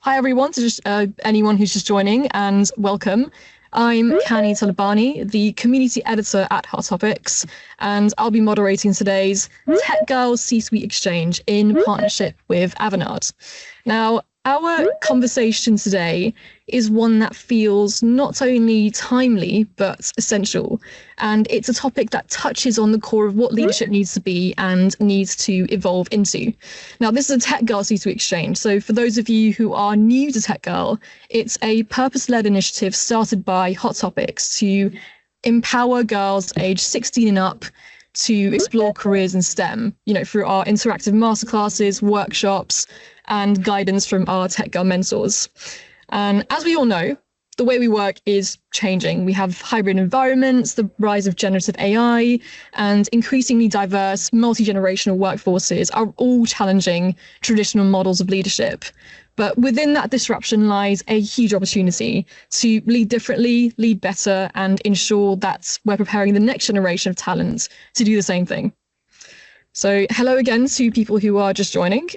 Hi everyone, to just anyone who's just joining, and welcome. I'm Kani Talabani, the community editor at Hot Topics, and I'll be moderating today's TechGirl C-Suite Exchange in partnership with Avanade. Now, our conversation today is one that feels not only timely, but essential. And it's a topic that touches on the core of what leadership needs to be and needs to evolve into. Now, this is a TechGirl C-Suite Exchange. So for those of you who are new to TechGirl, it's a purpose-led initiative started by Hot Topics to empower girls aged 16 and up to explore careers in STEM, through our interactive masterclasses, workshops, and guidance from our TechGirl mentors. And as we all know, the way we work is changing. We have hybrid environments, the rise of generative AI, and increasingly diverse multi-generational workforces are all challenging traditional models of leadership. But within that disruption lies a huge opportunity to lead differently, lead better, and ensure that we're preparing the next generation of talent to do the same thing. So hello again to people who are just joining.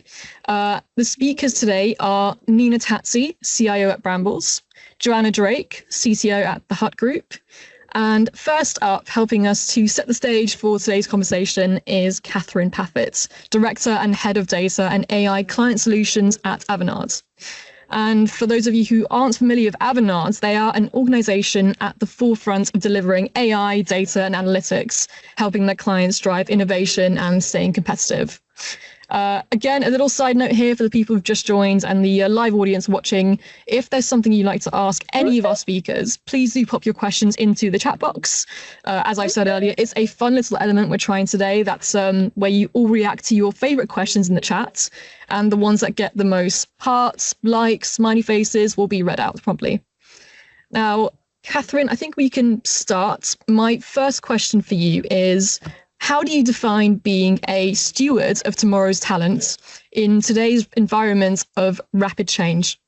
The speakers today are Nina Tatsiy, CIO at Brambles, Joanna Drake, CTO at the Hut Group. And first up, helping us to set the stage for today's conversation is Katharine Paffett, Director and Head of Data and AI Client Solutions at Avanade. And for those of you who aren't familiar with Avanade, they are an organization at the forefront of delivering AI, data, and analytics, helping their clients drive innovation and staying competitive. Again, a little side note here for the people who've just joined and the live audience watching. If there's something you'd like to ask any of our speakers, please do pop your questions into the chat box. As I said earlier, it's a fun little element we're trying today. That's where you all react to your favorite questions in the chat, and the ones that get the most hearts, likes, smiley faces will be read out promptly. Now, Katharine, I think we can start. My first question for you is, how do you define being a steward of tomorrow's talents in today's environment of rapid change?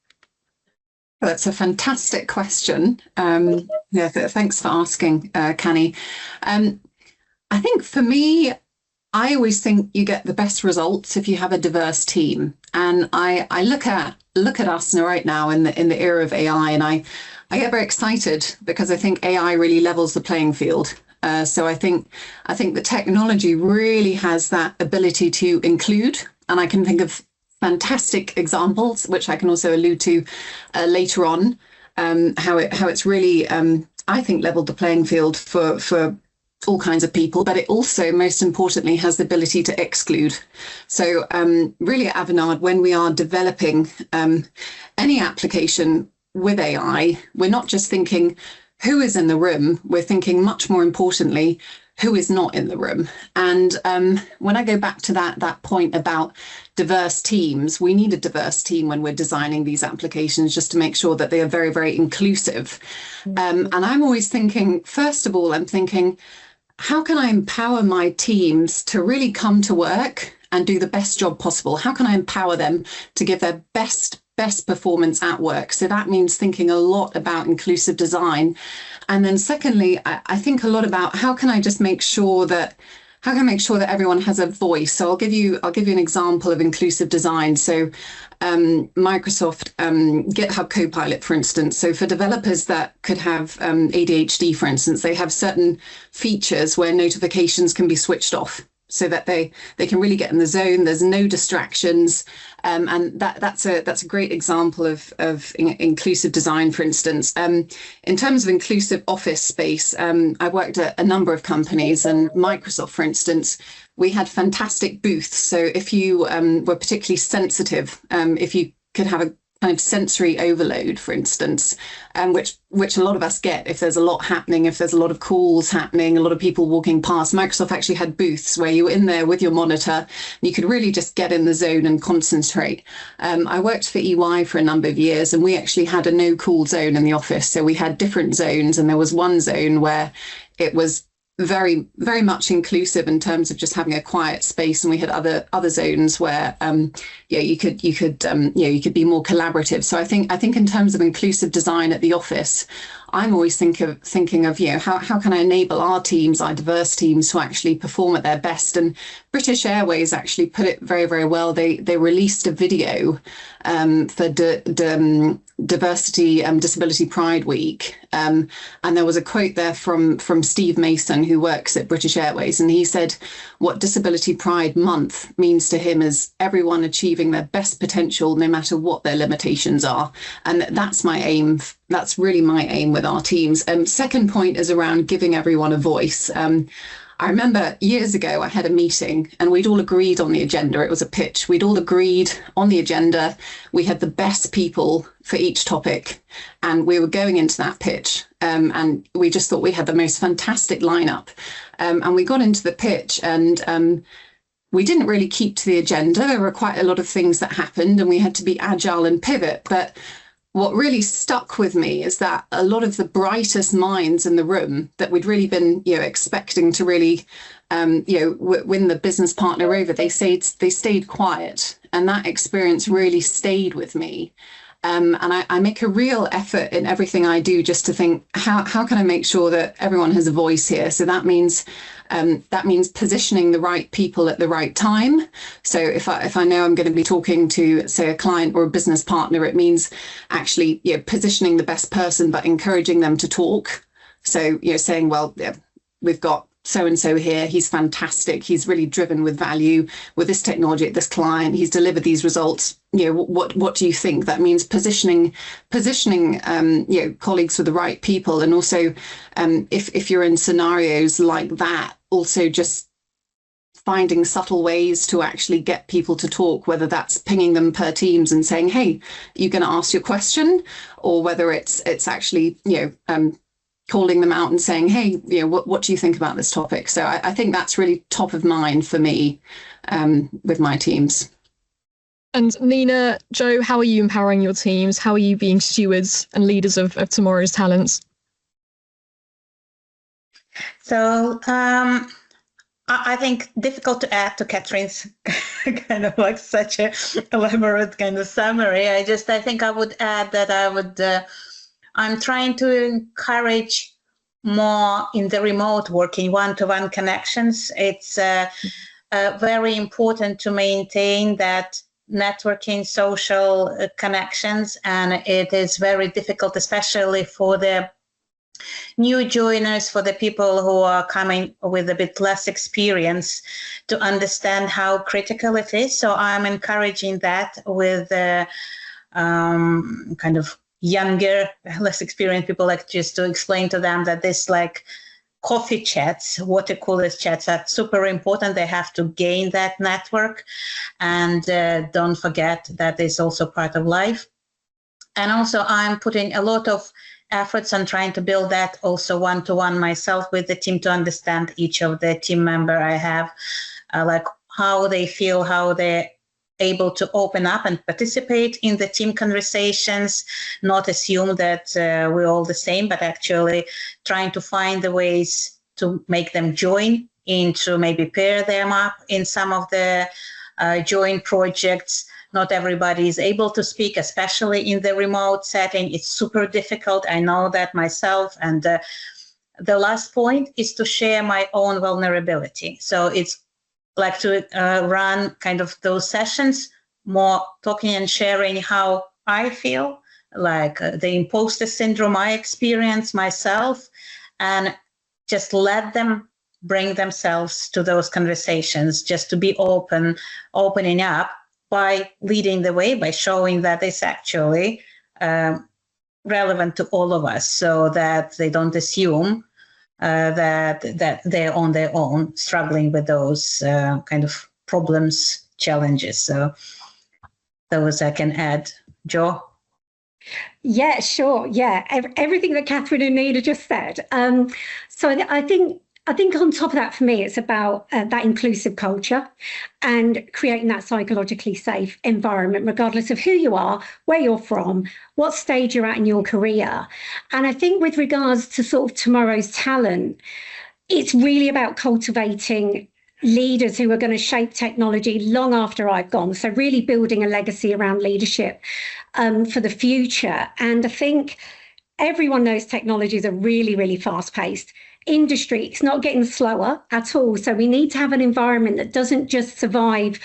That's a fantastic question. Thanks for asking, Kani. I think for me, I always think you get the best results if you have a diverse team. And I look at us right now in the era of AI, and I get very excited because I think AI really levels the playing field. So I think the technology really has that ability to include, and I can think of fantastic examples, which I can also allude to later on, how it's really, I think, leveled the playing field for all kinds of people, but it also, most importantly, has the ability to exclude. So really at Avanade, when we are developing any application with AI, we're not just thinking who is in the room, we're thinking much more importantly, who is not in the room. And when I go back to that point about diverse teams, we need a diverse team when we're designing these applications just to make sure that they are very, very inclusive. And I'm always thinking, first of all, I'm thinking, how can I empower my teams to really come to work and do the best job possible? How can I empower them to give their best performance at work? So that means thinking a lot about inclusive design. And then secondly, I think a lot about how can I make sure that everyone has a voice. So I'll give you an example of inclusive design. So Microsoft GitHub Copilot, for instance. So for developers that could have ADHD, for instance, they have certain features where notifications can be switched off, so that they can really get in the zone. There's no distractions, and that's a great example of inclusive design. For instance, in terms of inclusive office space, I worked at a number of companies, and Microsoft, for instance, we had fantastic booths. So if you were particularly sensitive, if you could have a kind of sensory overload, for instance, which a lot of us get if there's a lot happening, if there's a lot of calls happening, a lot of people walking past. Microsoft actually had booths where you were in there with your monitor and you could really just get in the zone and concentrate. I worked for EY for a number of years, and we actually had a no call zone in the office. So we had different zones, and there was one zone where it was very, very much inclusive in terms of just having a quiet space, and we had other zones where you could be more collaborative. So I think in terms of inclusive design at the office, I'm always thinking of how can I enable our teams, our diverse teams, to actually perform at their best. And British Airways actually put it very, very well. They released a video for Diversity Disability Pride Week, and there was a quote there from Steve Mason, who works at British Airways, and he said what Disability Pride Month means to him is everyone achieving their best potential, no matter what their limitations are. And that's my aim. That's really my aim with our teams. Second point is around giving everyone a voice. I remember years ago I had a meeting and we'd all agreed on the agenda. It was a pitch. We'd all agreed on the agenda. We had the best people for each topic, and we were going into that pitch, and we just thought we had the most fantastic lineup. And we got into the pitch, and we didn't really keep to the agenda. There were quite a lot of things that happened, and we had to be agile and pivot. But what really stuck with me is that a lot of the brightest minds in the room that we'd really been, expecting to really, win the business partner over, they stayed quiet, and that experience really stayed with me. And I make a real effort in everything I do just to think, how can I make sure that everyone has a voice here? So that means positioning the right people at the right time. So if I know I'm going to be talking to, say, a client or a business partner, it means actually positioning the best person, but encouraging them to talk. So saying, well, we've got so and so here, he's fantastic, he's really driven with value with this technology at this client, he's delivered these results, what do you think? That means positioning colleagues with the right people. And also if you're in scenarios like that, also just finding subtle ways to actually get people to talk, whether that's pinging them per Teams and saying, hey, you're going to ask your question, or whether it's actually calling them out and saying, hey, what do you think about this topic? So I think that's really top of mind for me with my teams. And Nina, Jo, how are you empowering your teams? How are you being stewards and leaders of tomorrow's talents? So I think difficult to add to Katharine's kind of like such a elaborate kind of summary. I think I would add that I'm trying to encourage more in the remote working, one-to-one connections. It's very important to maintain that networking, social connections, and it is very difficult, especially for the new joiners, for the people who are coming with a bit less experience, to understand how critical it is. So I'm encouraging that with kind of younger, less experienced people, like just to explain to them that this like coffee chats, water coolers chats, are super important. They have to gain that network, and don't forget that is also part of life. And also I'm putting a lot of efforts on trying to build that also one-to-one myself with the team, to understand each of the team member I have, like how they feel, how they're able to open up and participate in the team conversations, not assume that we're all the same, but actually trying to find the ways to make them join into, maybe pair them up in some of the joint projects. Not everybody is able to speak, especially in the remote setting. It's super difficult. I know that myself. And the last point is to share my own vulnerability. So it's like to run kind of those sessions, more talking and sharing how I feel, like the imposter syndrome I experience myself, and just let them bring themselves to those conversations, just to be opening up by leading the way, by showing that it's actually relevant to all of us, so that they don't assume that they're on their own struggling with those kind of problems, challenges. So those I can add. Jo? Yeah, sure. Yeah, everything that Katharine and Nina just said. So I think on top of that, for me, it's about that inclusive culture and creating that psychologically safe environment, regardless of who you are, where you're from, what stage you're at in your career. And I think with regards to sort of tomorrow's talent, it's really about cultivating leaders who are going to shape technology long after I've gone. So really building a legacy around leadership for the future. And I think everyone knows technologies are really, really fast paced. Industry, it's not getting slower at all. So we need to have an environment that doesn't just survive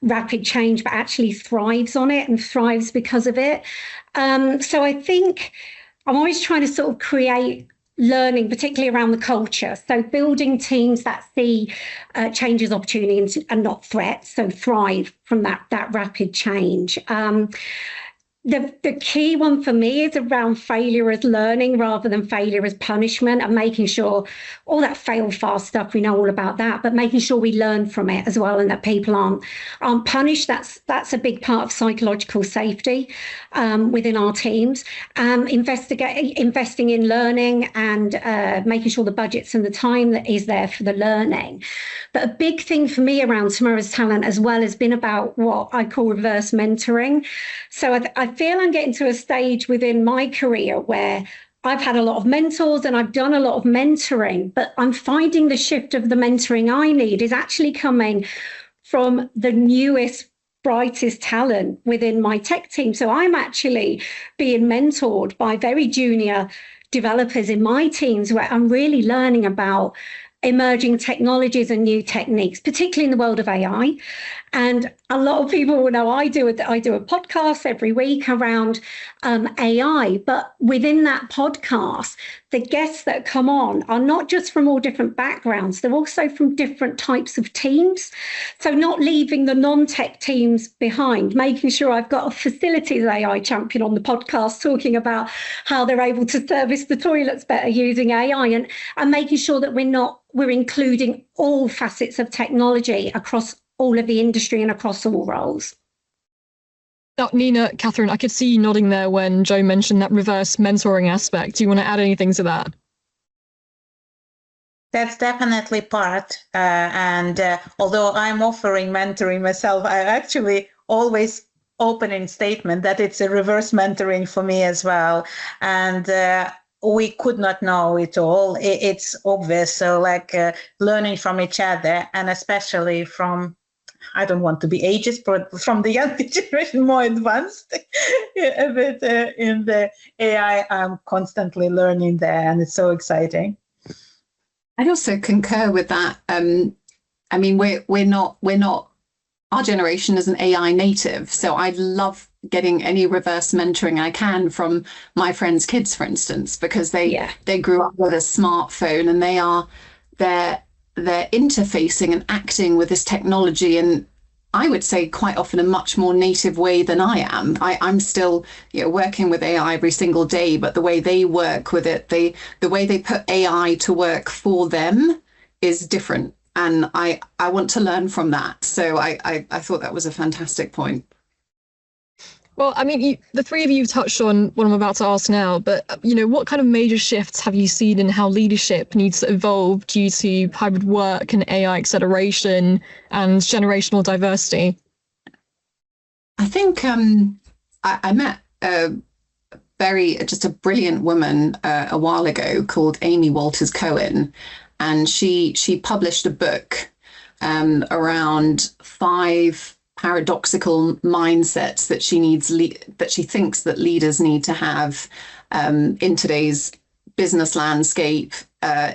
rapid change, but actually thrives on it and thrives because of it. So I think I'm always trying to sort of create learning, particularly around the culture. So building teams that see change as opportunities and not threats, so thrive from that rapid change. The key one for me is around failure as learning rather than failure as punishment, and making sure all that fail fast stuff, we know all about that, but making sure we learn from it as well, and that people aren't punished. That's a big part of psychological safety within our teams. Investing in learning and making sure the budgets and the time that is there for the learning. But a big thing for me around tomorrow's talent as well has been about what I call reverse mentoring. So I feel I'm getting to a stage within my career where I've had a lot of mentors and I've done a lot of mentoring, but I'm finding the shift of the mentoring I need is actually coming from the newest, brightest talent within my tech team. So I'm actually being mentored by very junior developers in my teams where I'm really learning about emerging technologies and new techniques, particularly in the world of AI. And a lot of people will know I do a podcast every week around AI, but within that podcast, the guests that come on are not just from all different backgrounds, they're also from different types of teams. So not leaving the non-tech teams behind, making sure I've got a facilities AI champion on the podcast talking about how they're able to service the toilets better using AI, and making sure that we're including all facets of technology across all of the industry and across all roles. Now, Nina, Katharine, I could see you nodding there when Jo mentioned that reverse mentoring aspect. Do you want to add anything to that? That's definitely part. Although I'm offering mentoring myself, I actually always opening statement that it's a reverse mentoring for me as well. And we could not know it all. It's obvious. So learning from each other, and especially from, I don't want to be ageist, but from the younger generation, more advanced a bit in the AI, I'm constantly learning there, and it's so exciting. I also concur with that. I mean, we're not, our generation isn't AI native, so I love getting any reverse mentoring I can from my friends' kids, for instance, because they grew up with a smartphone and they're interfacing and acting with this technology, and I would say quite often a much more native way than I am. I'm still working with AI every single day, but the way they work with it, the way they put AI to work for them is different. And I want to learn from that. So I thought that was a fantastic point. Well, I mean, the three of you touched on what I'm about to ask now, but, what kind of major shifts have you seen in how leadership needs to evolve due to hybrid work and AI acceleration and generational diversity? I think I met just a brilliant woman a while ago called Amy Walters Cohen, and she published a book around 5 paradoxical mindsets that she thinks that leaders need to have in today's business landscape,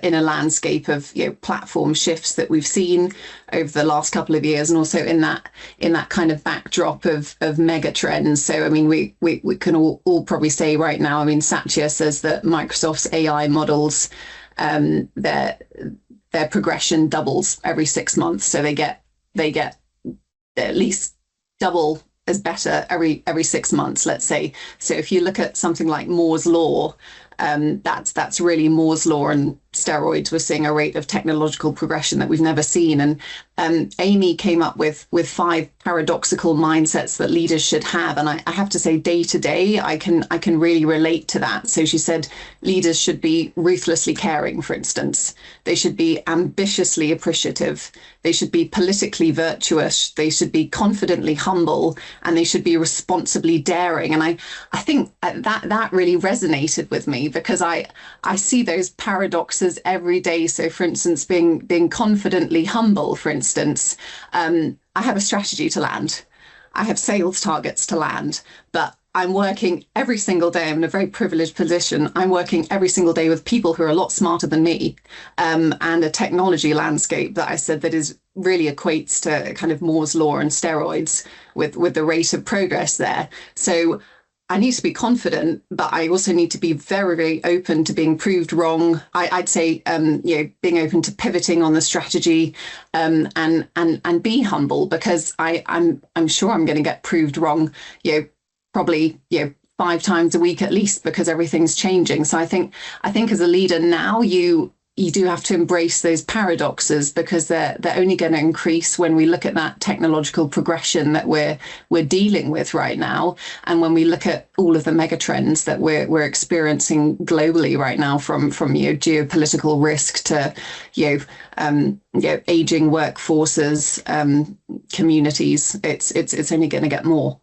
in a landscape of platform shifts that we've seen over the last couple of years, and also in that kind of backdrop of mega trends. So I mean, we can all probably say right now, I mean, Satya says that Microsoft's AI models, their progression doubles every 6 months, so they get at least double as better every 6 months, let's say. So if you look at something like Moore's law, that's really Moore's law and steroids. We're seeing a rate of technological progression that we've never seen. And Amy came up with 5 paradoxical mindsets that leaders should have. And I have to say, day to day, I can really relate to that. So she said leaders should be ruthlessly caring, for instance. They should be ambitiously appreciative. They should be politically virtuous. They should be confidently humble, and they should be responsibly daring. And I think that really resonated with me, me because I see those paradoxes every day. So, for instance, being confidently humble, for instance, I have a strategy to land. I have sales targets to land, but I'm working every single day. I'm in a very privileged position. I'm working every single day with people who are a lot smarter than me, and a technology landscape that I said that is really equates to kind of Moore's law and steroids with the rate of progress there. So I need to be confident, but I also need to be very, very open to being proved wrong. I'd say, being open to pivoting on the strategy, and be humble, because I'm sure I'm going to get proved wrong, probably 5 times a week at least, because everything's changing. So I think as a leader now, you do have to embrace those paradoxes, because they're only going to increase when we look at that technological progression that we're dealing with right now, and when we look at all of the mega trends that we're experiencing globally right now, from geopolitical risk to aging workforces, communities. It's only going to get more.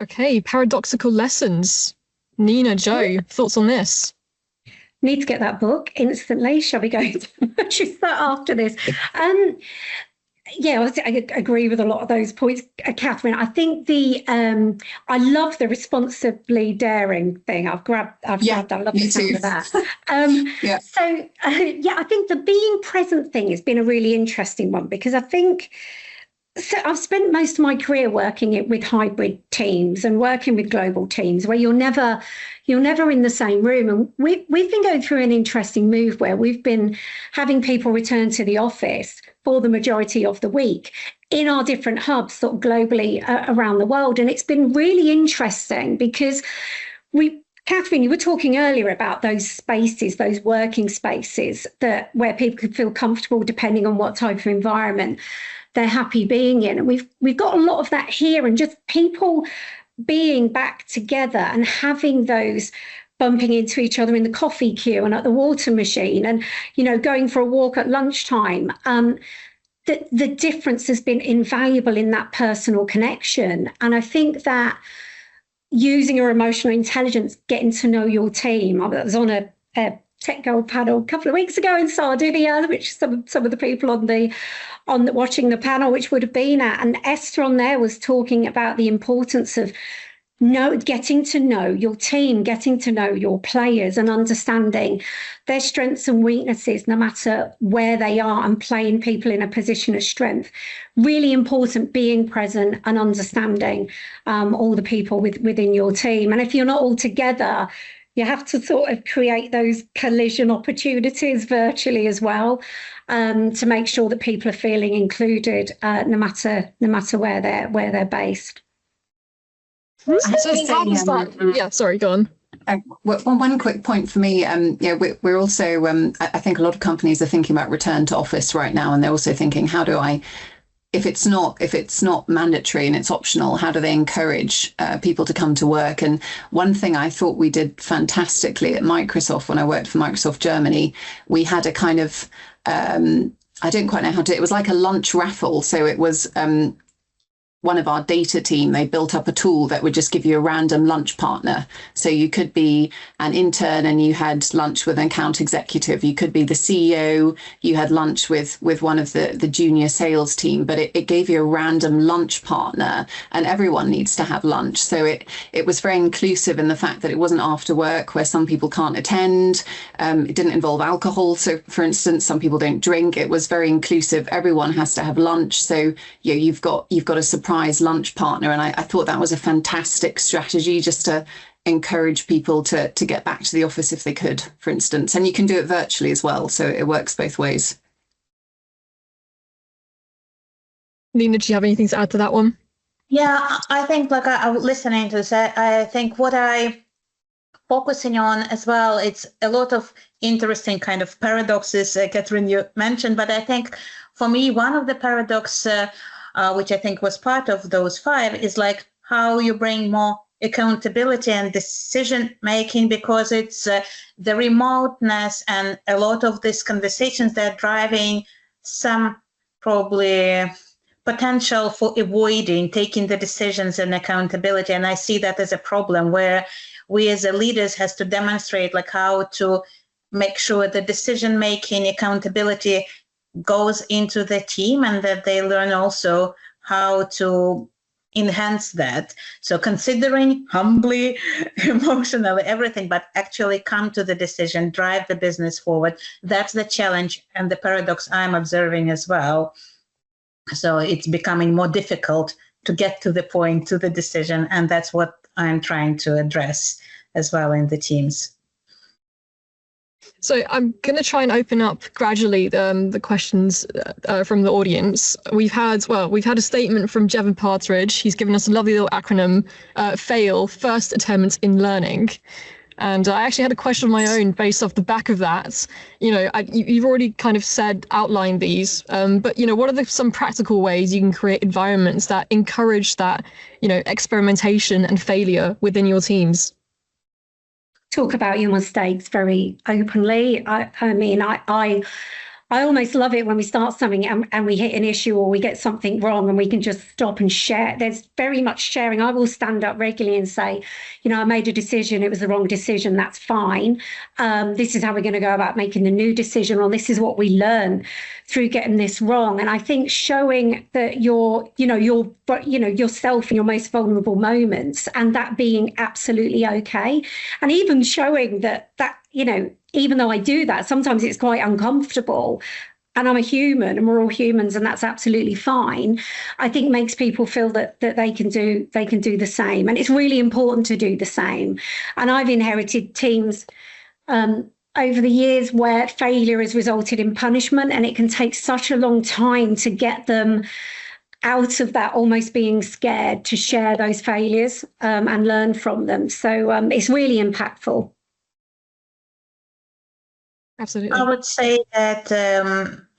Okay, paradoxical lessons. Nina, Joe, thoughts on this? Need to get that book instantly. Shall we go to purchase that after this? I agree with a lot of those points, Katharine. I think I love the responsibly daring thing. I've grabbed that. I love the sound of that. So I think the being present thing has been a really interesting one, because I think. So I've spent most of my career working with hybrid teams and working with global teams where you're never in the same room. And we've been going through an interesting move where we've been having people return to the office for the majority of the week in our different hubs sort of globally around the world. And it's been really interesting because Katharine, you were talking earlier about those spaces, those working spaces where people could feel comfortable depending on what type of environment they're happy being in. And we've got a lot of that here, and just people being back together and having those bumping into each other in the coffee queue and at the water machine, and going for a walk at lunchtime. The difference has been invaluable in that personal connection. And I think that using your emotional intelligence, getting to know your team. I was on a TechGirl panel a couple of weeks ago in Sardinia, which some of the people watching the panel, which would have been at, and Esther on there was talking about the importance of getting to know your team, getting to know your players, and understanding their strengths and weaknesses, no matter where they are, and playing people in a position of strength. Really important, being present and understanding all the people within your team. And if you're not all together, you have to sort of create those collision opportunities virtually as well, to make sure that people are feeling included, no matter where they're based. So how does that? Yeah, sorry, go on. One quick point for me. We're also. I think a lot of companies are thinking about return to office right now, and they're also thinking, how do I? If it's not mandatory and it's optional, how do they encourage people to come to work? And one thing I thought we did fantastically at Microsoft, when I worked for Microsoft Germany, we had a kind of I don't quite know how to. It was like a lunch raffle. So it was. One of our data team, they built up a tool that would just give you a random lunch partner. So you could be an intern and you had lunch with an account executive. You could be the CEO, you had lunch with one of the junior sales team, but it gave you a random lunch partner, and everyone needs to have lunch. So it was very inclusive in the fact that it wasn't after work where some people can't attend. It didn't involve alcohol. So for instance, some people don't drink. It was very inclusive. Everyone has to have lunch. So you've got a surprise lunch partner, and I thought that was a fantastic strategy, just to encourage people to get back to the office if they could, for instance. And you can do it virtually as well, so it works both ways. Nina, do you have anything to add to that one? Yeah, I think, like, I was listening to this, I think what I focusing on as well, it's a lot of interesting kind of paradoxes, Katharine, you mentioned, but I think for me, one of the paradoxes which I think was part of those 5, is like how you bring more accountability and decision making, because it's the remoteness and a lot of these conversations that are driving some probably potential for avoiding taking the decisions and accountability. And I see that as a problem where we as a leaders has to demonstrate like how to make sure the decision making accountability goes into the team, and that they learn also how to enhance that. So considering humbly, emotionally, everything, but actually come to the decision, drive the business forward. That's the challenge and the paradox I'm observing as well. So it's becoming more difficult to get to the point, to the decision. And that's what I'm trying to address as well in the teams. So I'm going to try and open up gradually the questions from the audience. We've had a statement from Jevon Partridge. He's given us a lovely little acronym, FAIL, First Attempt in Learning. And I actually had a question of my own based off the back of that. You know, you've already kind of outlined these, but, you know, what are some practical ways you can create environments that encourage that, you know, experimentation and failure within your teams? Talk about your mistakes very openly. I mean, I almost love it when we start something and we hit an issue or we get something wrong and we can just stop and share. There's very much sharing. I will stand up regularly and say, you know, I made a decision. It was the wrong decision. That's fine. This is how we're going to go about making the new decision, or this is what we learn through getting this wrong. And I think showing that you're yourself in your most vulnerable moments, and that being absolutely okay. And even showing that, you know, even though I do that, sometimes it's quite uncomfortable, and I'm a human and we're all humans, and that's absolutely fine. I think makes people feel that they can do the same. And it's really important to do the same. And I've inherited teams over the years where failure has resulted in punishment, and it can take such a long time to get them out of that almost being scared to share those failures and learn from them. So it's really impactful. Absolutely. I would say that,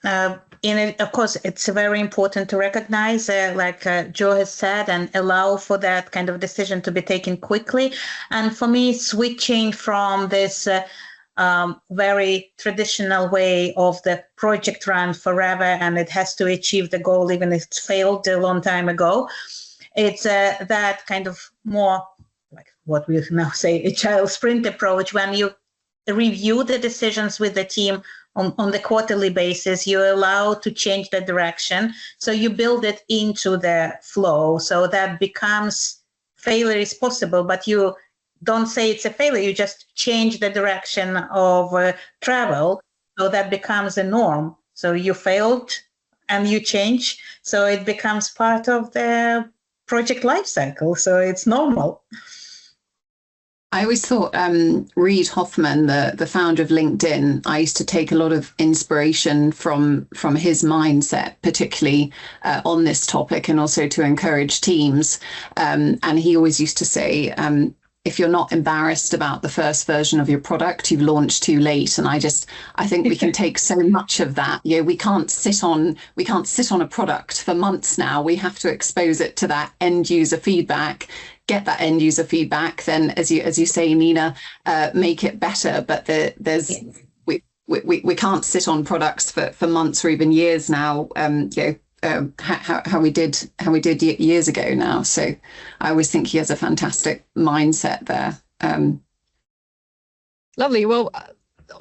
of course, it's very important to recognize, like Joe has said, and allow for that kind of decision to be taken quickly. And for me, switching from this very traditional way of the project run forever, and it has to achieve the goal even if it failed a long time ago. It's that kind of more like what we now say agile sprint approach, when you review the decisions with the team on the quarterly basis, you're allowed to change the direction. So you build it into the flow. So that becomes failure is possible, but you don't say it's a failure. You just change the direction of travel. So that becomes a norm. So you failed and you change. So it becomes part of the project life cycle. So it's normal. I always thought Reid Hoffman, the founder of LinkedIn, I used to take a lot of inspiration from his mindset, particularly on this topic, and also to encourage teams. And he always used to say, if you're not embarrassed about the first version of your product, you've launched too late. And I think we can take so much of that. You know, we can't sit on a product for months now. We have to expose it to that end user feedback. Get that end user feedback, then as you say, Nina, make it better. But we can't sit on products for months or even years now. How we did years ago now. So I always think he has a fantastic mindset there. Lovely. Well,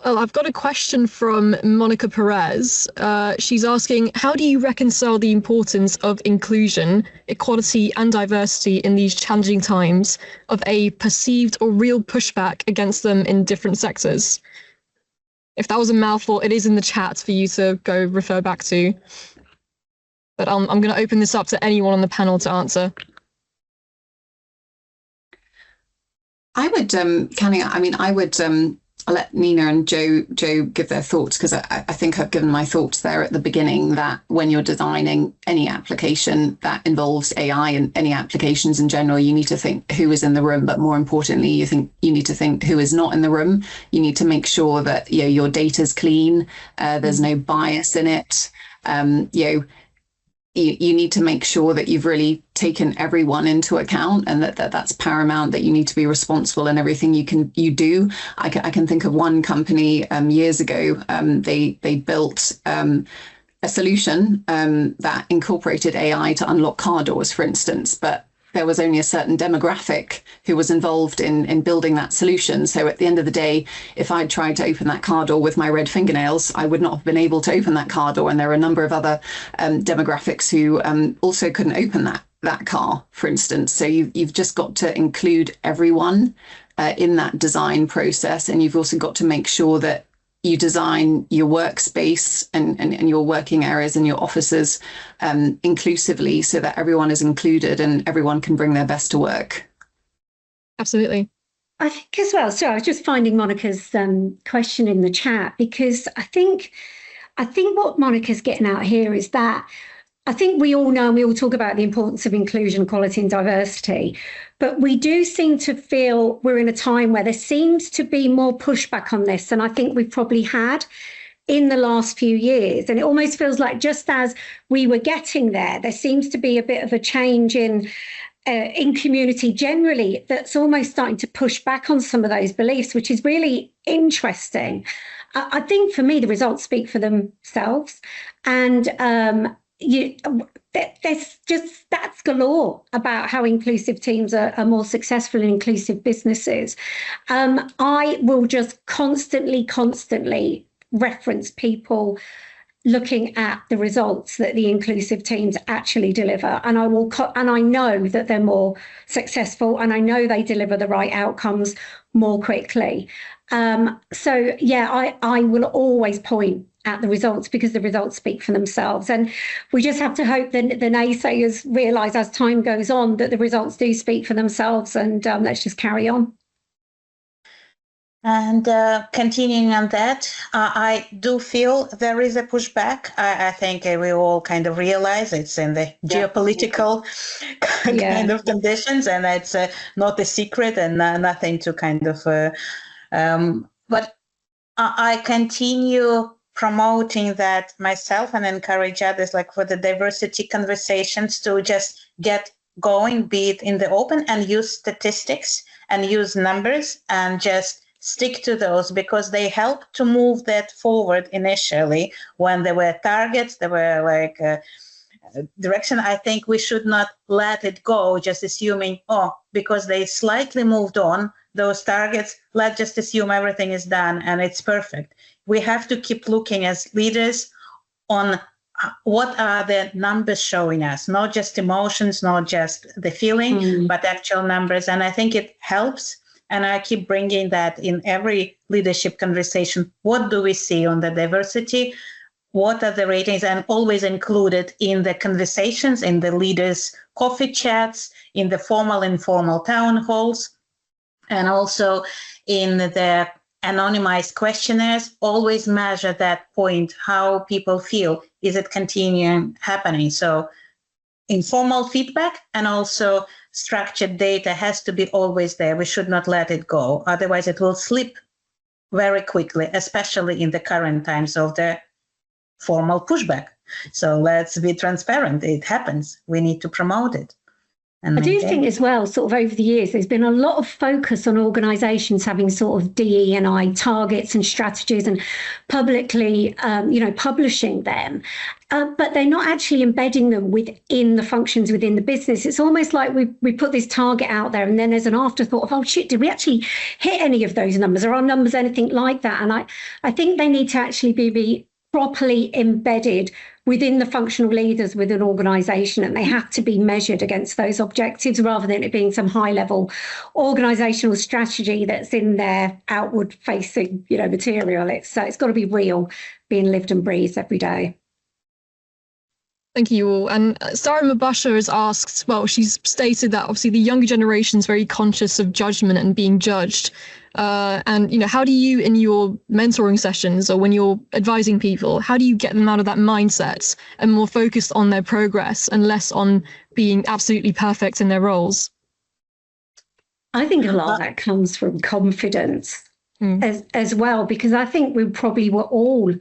I've got a question from Monica Perez. She's asking, how do you reconcile the importance of inclusion, equality and diversity in these challenging times of a perceived or real pushback against them in different sectors? If that was a mouthful, it is in the chat for you to go refer back to. But I'm going to open this up to anyone on the panel to answer. I would, Kani, I would I'll let Nina and Joe give their thoughts, because I think I've given my thoughts there at the beginning, that when you're designing any application that involves AI and any applications in general, you need to think who is in the room, but more importantly, you need to think who is not in the room. You need to make sure that your data's clean, there's no bias in it. You need to make sure that you've really taken everyone into account, and that's paramount, that you need to be responsible in everything you do. I can think of one company years ago, they built a solution that incorporated AI to unlock car doors, for instance, but there was only a certain demographic who was involved in building that solution. So at the end of the day, if I'd tried to open that car door with my red fingernails, I would not have been able to open that car door. And there are a number of other demographics who also couldn't open that car, for instance. So you've just got to include everyone in that design process. And you've also got to make sure that you design your workspace and your working areas and your offices inclusively so that everyone is included and everyone can bring their best to work. Absolutely. I think as well, so I was just finding Monica's question in the chat, because I think what Monica's getting out here is that I think we all know, and we all talk about the importance of inclusion, equality and diversity, but we do seem to feel we're in a time where there seems to be more pushback on this than I think we've probably had in the last few years. And it almost feels like just as we were getting there seems to be a bit of a change in community generally that's almost starting to push back on some of those beliefs, which is really interesting. I think for me, the results speak for themselves. And there's just stats galore about how inclusive teams are more successful in inclusive businesses. I will just constantly reference people looking at the results that the inclusive teams actually deliver, and I know that they're more successful, and I know they deliver the right outcomes more quickly. So yeah, I will always point at the results because the results speak for themselves, and we just have to hope that the naysayers realise as time goes on that the results do speak for themselves, and let's just carry on. And continuing on that, I do feel there is a pushback. I think we all kind of realize it's in the geopolitical kind of conditions, and it's not a secret and nothing to kind of, but I continue promoting that myself and encourage others, like for the diversity conversations, to just get going, be it in the open, and use statistics and use numbers and just stick to those, because they help to move that forward initially. When there were targets, there were like direction. I think we should not let it go just assuming, because they slightly moved on those targets, let's just assume everything is done and it's perfect. We have to keep looking as leaders on what are the numbers showing us, not just emotions, not just the feeling, but actual numbers. And I think it helps. And I keep bringing that in every leadership conversation. What do we see on the diversity? What are the ratings? And always included in the conversations, in the leaders' coffee chats, in the formal, informal town halls, and also in the anonymized questionnaires. Always measure that point, how people feel. Is it continuing happening? So informal feedback and also structured data has to be always there. We should not let it go. Otherwise, it will slip very quickly, especially in the current times of the formal pushback. So let's be transparent. It happens. We need to promote it. I do think as well, sort of over the years, there's been a lot of focus on organisations having sort of DE&I targets and strategies and publicly, publishing them. But they're not actually embedding them within the functions within the business. It's almost like we put this target out there and then there's an afterthought of, oh shit, did we actually hit any of those numbers? Are our numbers anything like that? And I think they need to actually be properly embedded within the functional leaders within an organisation, and they have to be measured against those objectives rather than it being some high-level organisational strategy that's in their outward-facing, material. It's got to be real, being lived and breathed every day. Thank you all. And Sarah Mabasha has asked, she's stated that obviously the younger generation is very conscious of judgment and being judged. And how do you, in your mentoring sessions or when you're advising people, how do you get them out of that mindset and more focused on their progress and less on being absolutely perfect in their roles? I think a lot of that comes from confidence as well, because I think we probably were all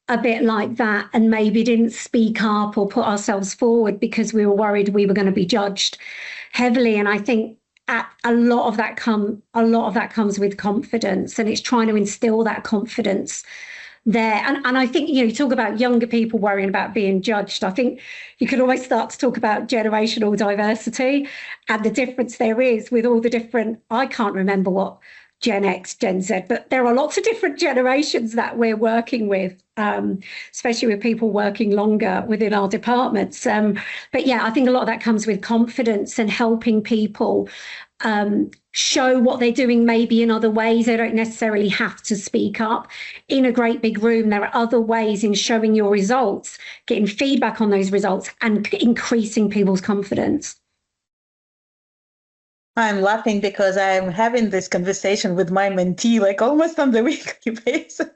a bit like that and maybe didn't speak up or put ourselves forward because we were worried we were going to be judged heavily. And I think a lot of that comes with confidence, and it's trying to instill that confidence there. And I think, you talk about younger people worrying about being judged. I think you can always start to talk about generational diversity and the difference there is with all the different, I can't remember what Gen X, Gen Z, but there are lots of different generations that we're working with, especially with people working longer within our departments. But yeah, I think a lot of that comes with confidence and helping people show what they're doing maybe in other ways. They don't necessarily have to speak up. In a great big room, there are other ways in showing your results, getting feedback on those results and increasing people's confidence. I'm laughing because I'm having this conversation with my mentee like almost on the weekly basis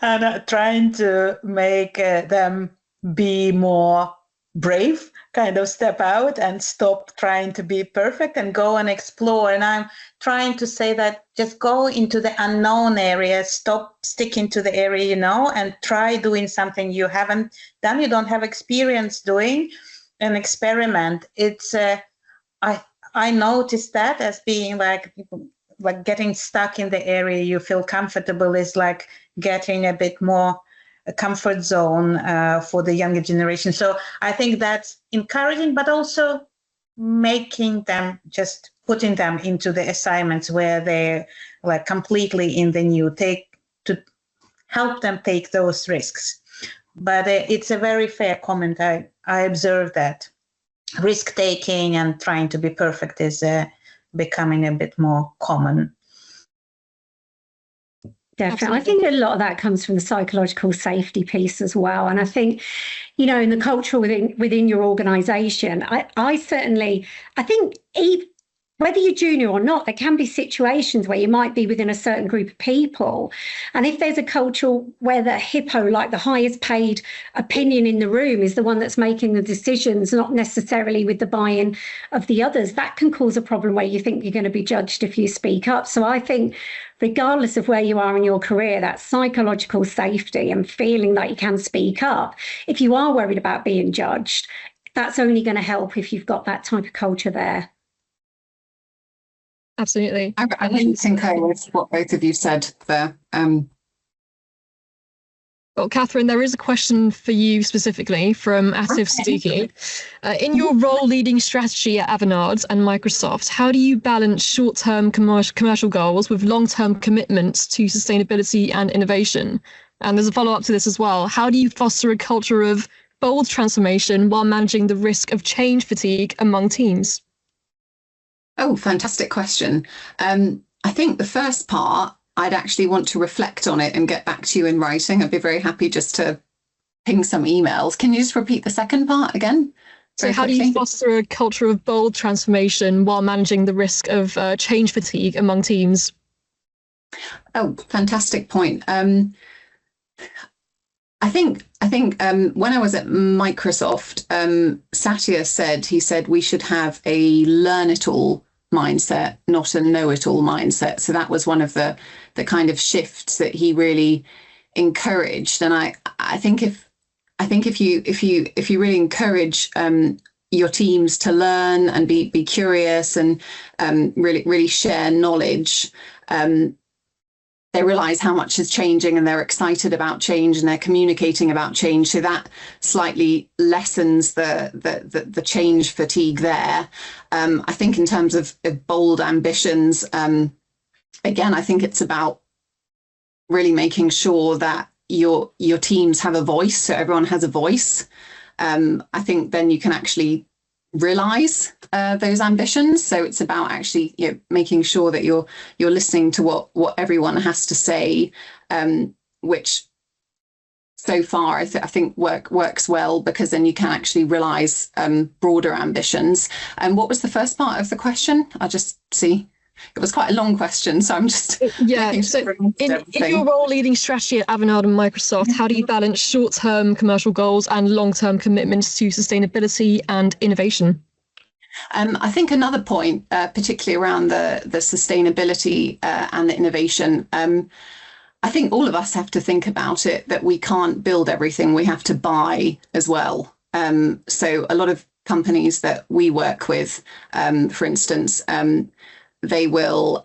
and trying to make them be more brave, kind of step out and stop trying to be perfect and go and explore. And I'm trying to say that just go into the unknown area, stop sticking to the area you know, and try doing something you haven't done, you don't have experience doing, and experiment. It's I noticed that as being like getting stuck in the area you feel comfortable is like getting a bit more a comfort zone for the younger generation. So I think that's encouraging, but also making them, just putting them into the assignments where they're like completely in the new, to help them take those risks. But it's a very fair comment. I observe that risk taking and trying to be perfect is becoming a bit more common. Definitely. I think a lot of that comes from the psychological safety piece as well. And I think, in the culture within your organization, I think whether you're junior or not, there can be situations where you might be within a certain group of people. And if there's a culture where the hippo, like the highest paid opinion in the room, is the one that's making the decisions, not necessarily with the buy-in of the others, that can cause a problem where you think you're going to be judged if you speak up. So I think regardless of where you are in your career, that psychological safety and feeling like you can speak up, if you are worried about being judged, that's only going to help if you've got that type of culture there. Absolutely. I really concur with what both of you said there. Well, Katharine, there is a question for you specifically from Atif Siddiqui. In your role leading strategy at Avanade and Microsoft, how do you balance short-term commercial goals with long-term commitments to sustainability and innovation? And there's a follow-up to this as well. How do you foster a culture of bold transformation while managing the risk of change fatigue among teams? Oh, fantastic question. I think the first part, I'd actually want to reflect on it and get back to you in writing. I'd be very happy just to ping some emails. Can you just repeat the second part again? So how do you foster a culture of bold transformation while managing the risk of change fatigue among teams? Oh, fantastic point. I think when I was at Microsoft, Satya said we should have a learn-it-all mindset, not a know-it-all mindset. So that was one of the kind of shifts that he really encouraged. And I think if you really encourage your teams to learn and be curious and really share knowledge, they realize how much is changing and they're excited about change and they're communicating about change. So that slightly lessens the change fatigue there. I think in terms of bold ambitions, again, I think it's about really making sure that your teams have a voice, so everyone has a voice. I think then you can actually realize those ambitions. So it's about actually making sure that you're listening to what everyone has to say, which so far I think works well, because then you can actually realize broader ambitions. And what was the first part of the question? I'll just see. It was quite a long question, so I'm just So in your role leading strategy at Avanade and Microsoft, how do you balance short-term commercial goals and long-term commitments to sustainability and innovation? I think another point, particularly around the sustainability and the innovation, I think all of us have to think about it, that we can't build everything, we have to buy as well. So a lot of companies that we work with, for instance, they will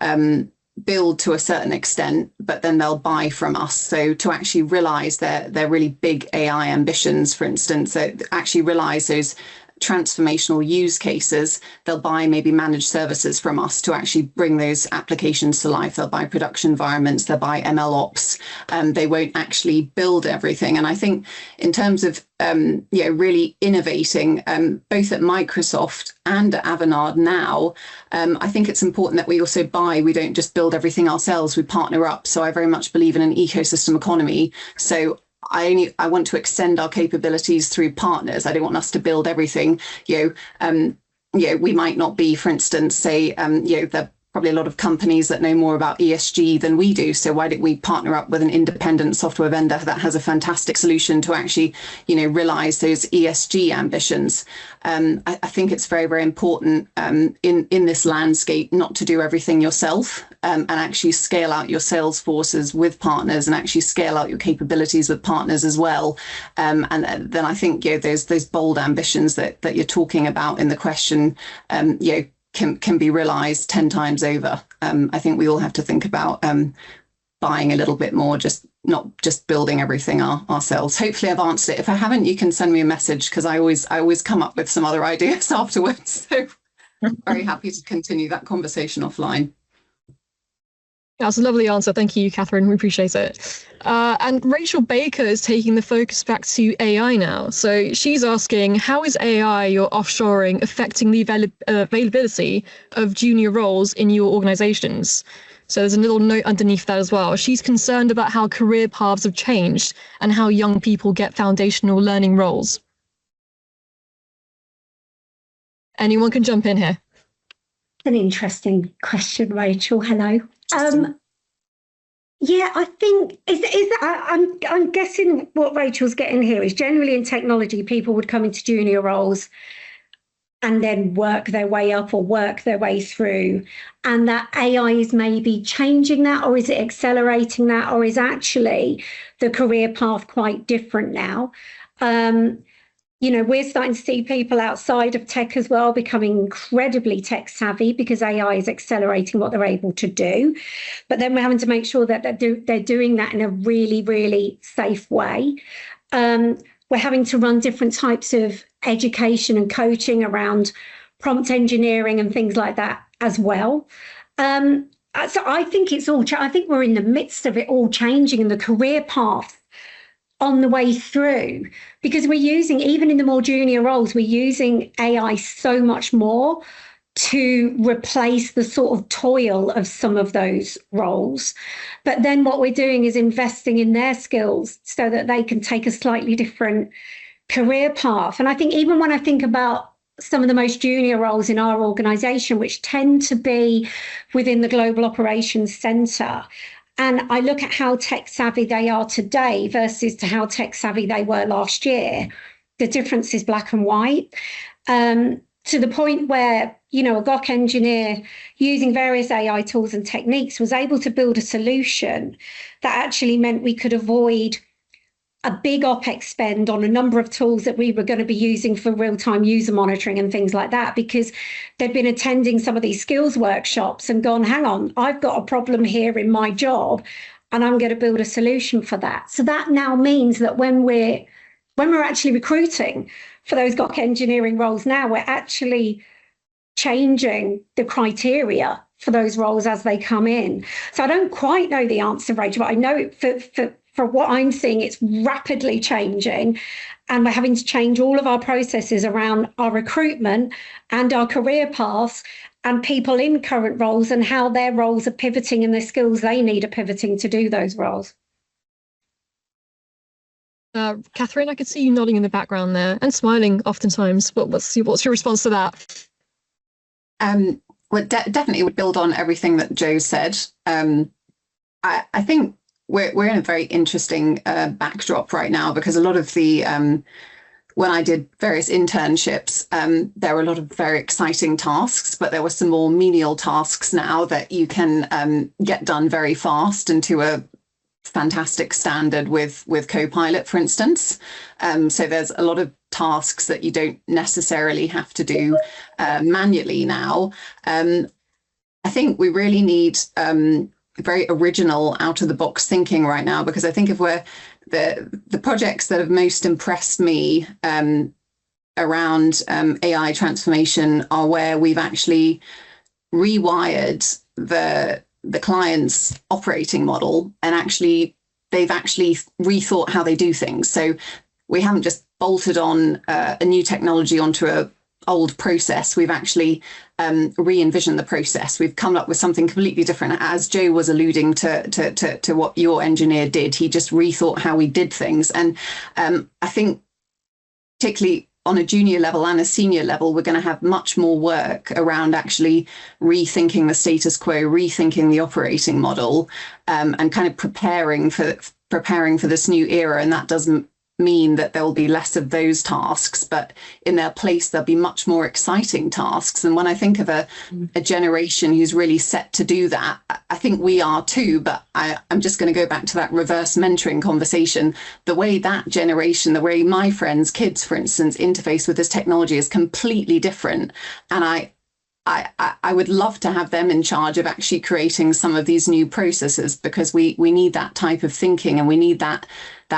build to a certain extent, but then they'll buy from us. So to actually realize their really big AI ambitions, for instance, that actually realize those transformational use cases, they'll buy maybe managed services from us to actually bring those applications to life. They'll buy production environments, they'll buy ML ops. They won't actually build everything. And I think in terms of really innovating, both at Microsoft and at Avanade now, I think it's important that we also buy. We don't just build everything ourselves, we partner up. So I very much believe in an ecosystem economy. So I want to extend our capabilities through partners. I don't want us to build everything. We might not be, for instance, say, there probably a lot of companies that know more about ESG than we do. So why don't we partner up with an independent software vendor that has a fantastic solution to actually, realize those ESG ambitions? I think it's very, very important in this landscape not to do everything yourself, and actually scale out your sales forces with partners and actually scale out your capabilities with partners as well. And then I think there's those bold ambitions that you're talking about in the question, can be realized 10 times over. I think we all have to think about buying a little bit more, not just building everything ourselves. Hopefully I've answered it. If I haven't, you can send me a message, because I always come up with some other ideas afterwards. So very happy to continue that conversation offline. That's a lovely answer. Thank you, Katharine. We appreciate it. And Rachel Baker is taking the focus back to AI now. So she's asking, how is AI or offshoring affecting the availability of junior roles in your organizations? So there's a little note underneath that as well. She's concerned about how career paths have changed and how young people get foundational learning roles. Anyone can jump in here. An interesting question, Rachel. Hello. Yeah, I think I'm guessing what Rachel's getting here is generally in technology, people would come into junior roles and then work their way up or work their way through, and that AI is maybe changing that, or is it accelerating that, or is actually the career path quite different now? We're starting to see people outside of tech as well becoming incredibly tech savvy because AI is accelerating what they're able to do. But then we're having to make sure that they're doing that in a really, really safe way. We're having to run different types of education and coaching around prompt engineering and things like that as well. So I think I think we're in the midst of it all changing, in the career path on the way through, because we're using, even in the more junior roles, we're using AI so much more to replace the sort of toil of some of those roles. But then what we're doing is investing in their skills so that they can take a slightly different career path. And I think even when I think about some of the most junior roles in our organization, which tend to be within the Global Operations Center, and I look at how tech savvy they are today versus to how tech savvy they were last year, the difference is black and white. To the point where, a GOC engineer using various AI tools and techniques was able to build a solution that actually meant we could avoid a big OPEX spend on a number of tools that we were going to be using for real-time user monitoring and things like that, because they'd been attending some of these skills workshops and gone, hang on, I've got a problem here in my job and I'm going to build a solution for that. So that now means that when we're actually recruiting for those GOC engineering roles now, we're actually changing the criteria for those roles as they come in. So I don't quite know the answer, Rachel, but I know for what I'm seeing, it's rapidly changing, and we're having to change all of our processes around our recruitment and our career paths and people in current roles and how their roles are pivoting and the skills they need are pivoting to do those roles. Katharine, I could see you nodding in the background there and smiling oftentimes. What's your response to that? Well, definitely would build on everything that Joe said. I think we're in a very interesting backdrop right now, because a lot of the when I did various internships, there were a lot of very exciting tasks, but there were some more menial tasks now that you can get done very fast and to a fantastic standard with Copilot, for instance. So there's a lot of tasks that you don't necessarily have to do manually now. I think we really need very original, out of the box thinking right now, because I think if we're the projects that have most impressed me around AI transformation are where we've actually rewired the client's operating model, and actually they've actually rethought how they do things. So we haven't just bolted on a new technology onto a old process. We've actually re-envisioned the process. We've come up with something completely different. As Joe was alluding to what your engineer did, he just rethought how we did things. And I think particularly on a junior level and a senior level, we're going to have much more work around actually rethinking the status quo, rethinking the operating model, and kind of preparing for this new era. And that doesn't mean that there will be less of those tasks, but in their place there'll be much more exciting tasks. And when I think of a generation who's really set to do that, I think we are too. But I'm just going to go back to that reverse mentoring conversation. The way that generation, the way my friends' kids, for instance, interface with this technology is completely different. And I would love to have them in charge of actually creating some of these new processes, because we need that type of thinking, and we need that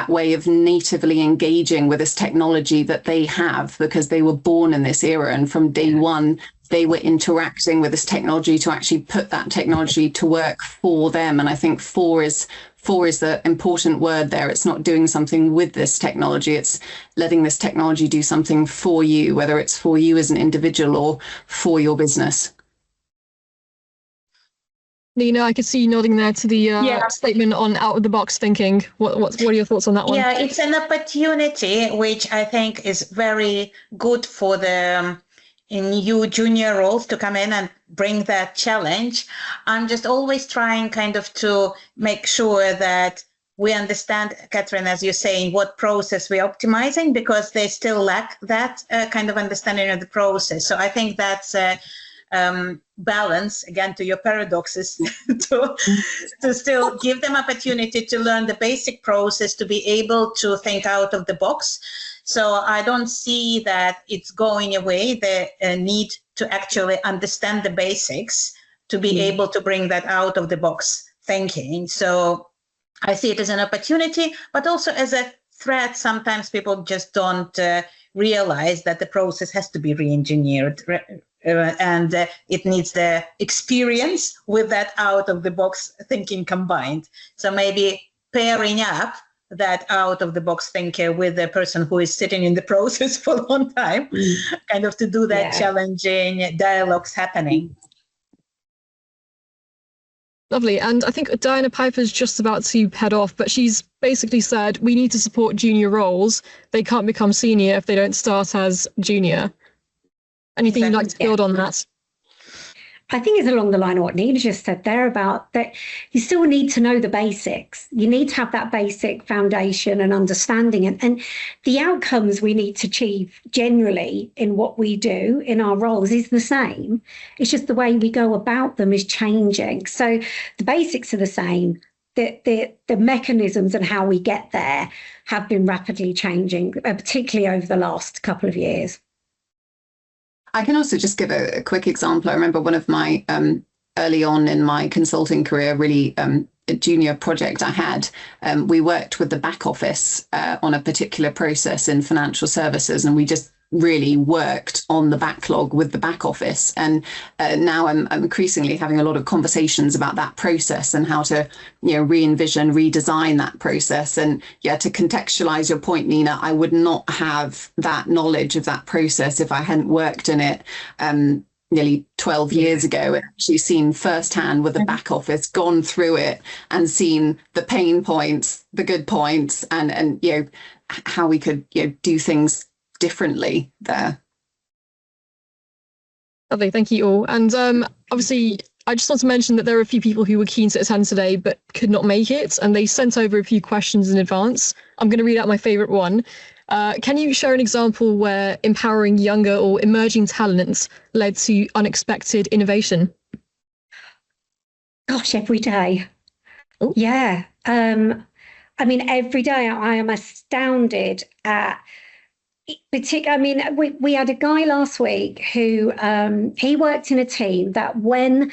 way of natively engaging with this technology that they have, because they were born in this era, and from day one they were interacting with this technology to actually put that technology to work for them. And I think for is the important word there. It's not doing something with this technology, it's letting this technology do something for you, whether it's for you as an individual or for your business. Nina, I could see you nodding there to the statement on out-of-the-box thinking. What are your thoughts on that one? Yeah, it's an opportunity which I think is very good for the new junior roles to come in and bring that challenge. I'm just always trying kind of to make sure that we understand, Katharine, as you're saying, what process we're optimizing, because they still lack that kind of understanding of the process. So I think that's balance, again, to your paradoxes, to still give them opportunity to learn the basic process, to be able to think out of the box. So I don't see that it's going away, the need to actually understand the basics, to be able to bring that out of the box thinking. So I see it as an opportunity, but also as a threat. Sometimes people just don't realize that the process has to be re-engineered, and it needs the experience with that out-of-the-box thinking combined. So maybe pairing up that out-of-the-box thinker with the person who is sitting in the process for a long time, kind of to do that challenging dialogues happening. Lovely. And I think Joanna Piper's just about to head off, but she's basically said we need to support junior roles. They can't become senior if they don't start as junior. Anything you'd like to build on that? I think it's along the line of what Nina just said there, about that you still need to know the basics. You need to have that basic foundation and understanding. And the outcomes we need to achieve generally in what we do in our roles is the same. It's just the way we go about them is changing. So the basics are the same. The mechanisms and how we get there have been rapidly changing, particularly over the last couple of years. I can also just give a quick example. I remember one of my early on in my consulting career, really a junior project I had. We worked with the back office on a particular process in financial services, and we just really worked on the backlog with the back office. And now I'm increasingly having a lot of conversations about that process and how to, re-envision, redesign that process. And to contextualize your point, Nina, I would not have that knowledge of that process if I hadn't worked in it nearly 12 years ago, and actually seen firsthand with the back office, gone through it and seen the pain points, the good points, and how we could do things differently there. Lovely, thank you all. And obviously, I just want to mention that there are a few people who were keen to attend today but could not make it, and they sent over a few questions in advance. I'm going to read out my favourite one. Can you share an example where empowering younger or emerging talents led to unexpected innovation? Gosh, every day. Ooh. Yeah. Every day I am astounded at we had a guy last week who he worked in a team that when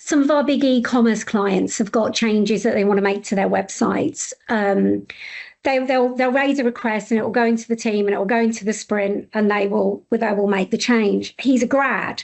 some of our big e-commerce clients have got changes that they want to make to their websites. They'll raise a request and it will go into the team and it will go into the sprint and they will make the change. He's a grad.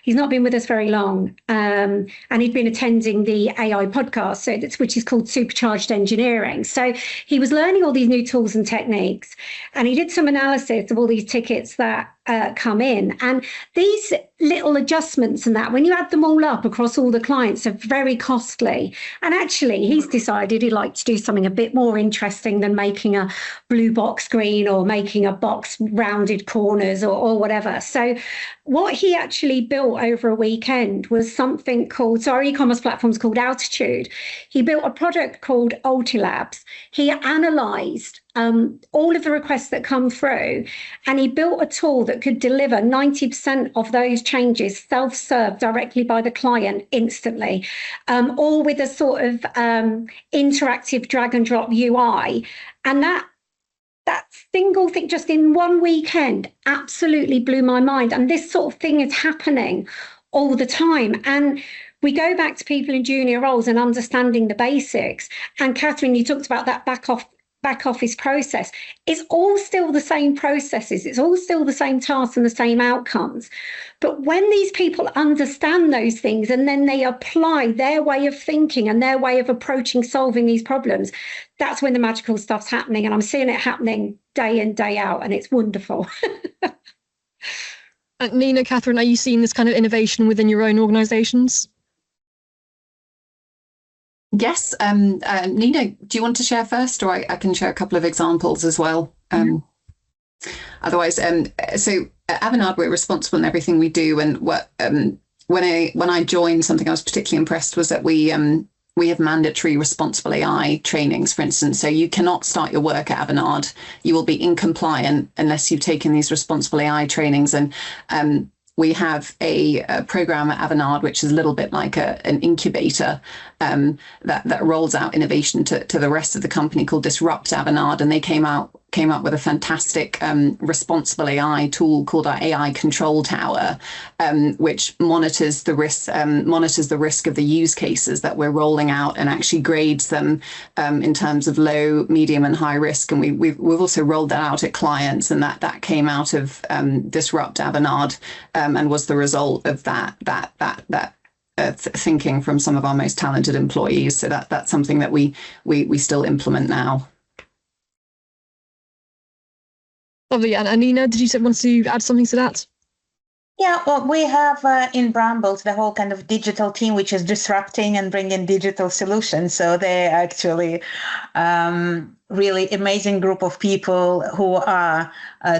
He's not been with us very long. And he'd been attending the AI podcast, which is called Supercharged Engineering. So he was learning all these new tools and techniques. And he did some analysis of all these tickets that come in. And these little adjustments and that, when you add them all up across all the clients, are very costly. And actually, he's decided he'd like to do something a bit more interesting than making a blue box screen or making a box rounded corners or whatever. So what he actually built over a weekend was something called, so our e-commerce platform's called Altitude. He built a product called Ultilabs. He analysed all of the requests that come through, and he built a tool that could deliver 90% of those changes self-serve directly by the client instantly, all with a sort of interactive drag and drop UI. And that single thing just in one weekend absolutely blew my mind. And this sort of thing is happening all the time. And we go back to people in junior roles and understanding the basics. And Katharine, you talked about that back office process. It's all still the same processes. It's all still the same tasks and the same outcomes. But when these people understand those things and then they apply their way of thinking and their way of approaching solving these problems, that's when the magical stuff's happening. And I'm seeing it happening day in, day out, and it's wonderful. Nina, Katharine, are you seeing this kind of innovation within your own organisations? Yes. Nina, do you want to share first, or I can share a couple of examples as well? Otherwise, so at Avanade, we're responsible in everything we do. And when I joined, something I was particularly impressed was that we have mandatory responsible AI trainings, for instance. So you cannot start your work at Avanade. You will be incompliant unless you've taken these responsible AI trainings. And we have a program at Avanade, which is a little bit like an incubator that rolls out innovation to the rest of the company, called Disrupt Avanade. And they came up with a fantastic responsible AI tool called our AI Control Tower, which monitors the risk of the use cases that we're rolling out and actually grades them in terms of low, medium, and high risk. And we've also rolled that out at clients, and that came out of Disrupt Avanade and was the result of that thinking from some of our most talented employees. So that's something that we still implement now. Lovely. And Nina, did you want to add something to that? Yeah, well, we have in Brambles the whole kind of digital team, which is disrupting and bringing digital solutions. So they're actually really amazing group of people who are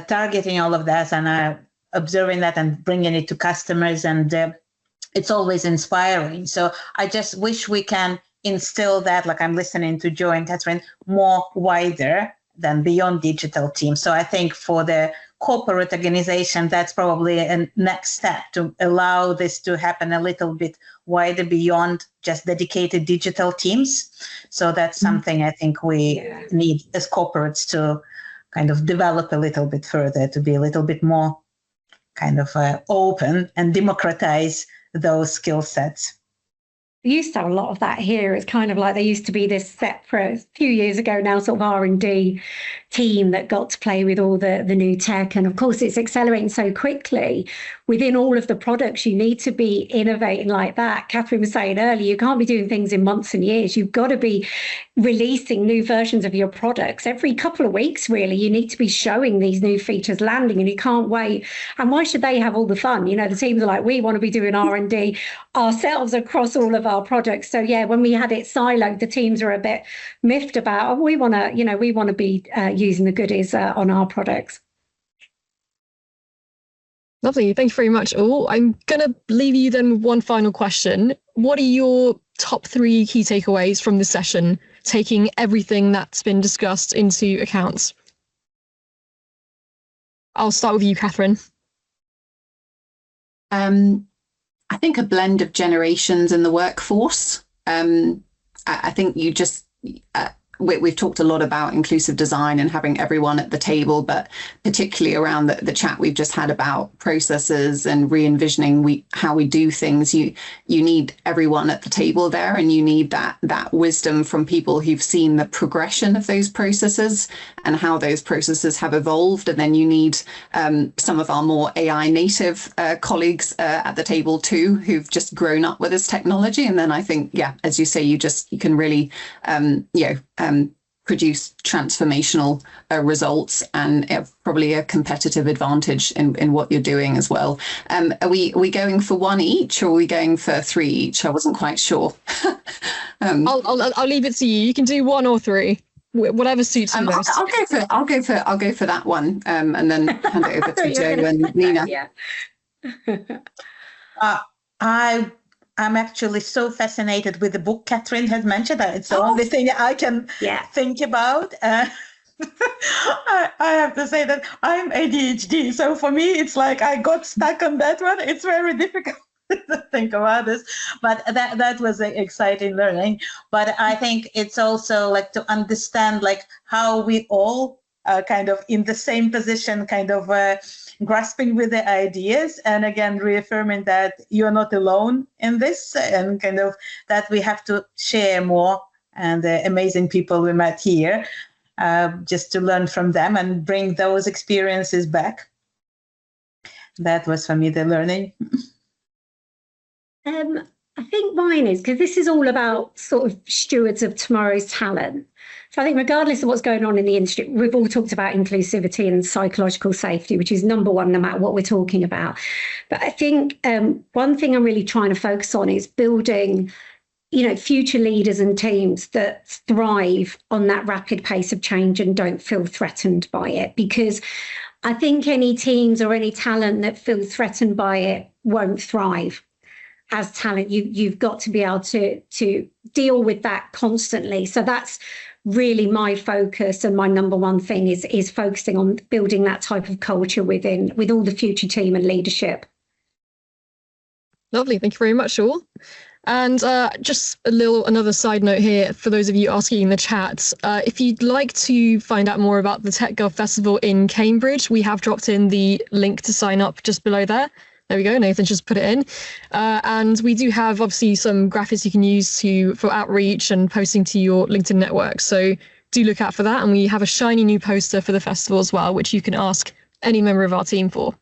targeting all of that and are observing that and bringing it to customers. And it's always inspiring. So I just wish we can instill that, like I'm listening to Jo and Katharine, more wider than beyond digital teams. So I think for the corporate organization, that's probably a next step to allow this to happen a little bit wider beyond just dedicated digital teams. So that's something I think we need as corporates to kind of develop a little bit further, to be a little bit more kind of open and democratize those skill sets. We used to have a lot of that here. It's kind of like there used to be this separate, a few years ago now, sort of R&D team that got to play with all the new tech. And of course, it's accelerating so quickly. Within all of the products, you need to be innovating like that. Katharine was saying earlier, you can't be doing things in months and years. You've got to be releasing new versions of your products every couple of weeks, really. You need to be showing these new features landing, and you can't wait. And why should they have all the fun? You know, the teams are like, we want to be doing R&D ourselves across all of our products. So yeah, when we had it siloed, the teams are a bit miffed about, we want to be using the goodies on our products. Lovely. Thank you very much, all. I'm going to leave you then with one final question. What are your top 3 key takeaways from this session, taking everything that's been discussed into account? I'll start with you, Katharine. I think a blend of generations in the workforce. I think we've talked a lot about inclusive design and having everyone at the table, but particularly around the chat we've just had about processes and re-envisioning how we do things. You need everyone at the table there, and you need that wisdom from people who've seen the progression of those processes and how those processes have evolved. And then you need some of our more AI native colleagues at the table too, who've just grown up with this technology. And then I think, yeah, as you say, you can really produce transformational results, and probably a competitive advantage in what you're doing as well. Are we going for one each, or are we going for three each? I wasn't quite sure. I'll leave it to you. You can do one or three, whatever suits you most. I'll go for that one, and then hand it over to Jo and Nina. Yeah. I'm actually so fascinated with the book Katharine has mentioned. It's the only thing I can think about. I have to say that I'm ADHD. So for me, it's like I got stuck on that one. It's very difficult to think about this. But that was an exciting learning. But I think it's also like to understand like how we all are kind of in the same position, kind of grasping with the ideas, and again reaffirming that you're not alone in this, and kind of that we have to share more, and the amazing people we met here, just to learn from them and bring those experiences back. That was for me the learning. I think mine is, because this is all about sort of stewards of tomorrow's talent. So I think regardless of what's going on in the industry, we've all talked about inclusivity and psychological safety, which is number one, no matter what we're talking about. But I think one thing I'm really trying to focus on is building, future leaders and teams that thrive on that rapid pace of change and don't feel threatened by it. Because I think any teams or any talent that feel threatened by it won't thrive. As talent, you've got to be able to deal with that constantly. So that's really my focus, and my number one thing is focusing on building that type of culture with all the future team and leadership. Lovely, thank you very much, all. And just another side note here for those of you asking in the chat. If you'd like to find out more about the TechGirl Festival in Cambridge, we have dropped in the link to sign up just below there. There we go, Nathan just put it in. And we do have obviously some graphics you can use for outreach and posting to your LinkedIn network. So do look out for that. And we have a shiny new poster for the festival as well, which you can ask any member of our team for.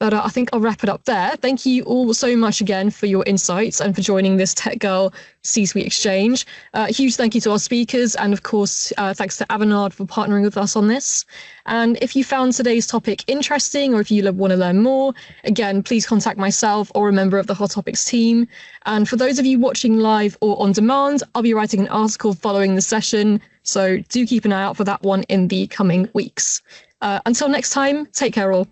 But I think I'll wrap it up there. Thank you all so much again for your insights and for joining this TechGirl C-Suite Exchange. A huge thank you to our speakers, and of course, thanks to Avanade for partnering with us on this. And if you found today's topic interesting, or if you want to learn more, again, please contact myself or a member of the Hot Topics team. And for those of you watching live or on demand, I'll be writing an article following the session, so do keep an eye out for that one in the coming weeks. Until next time, take care all.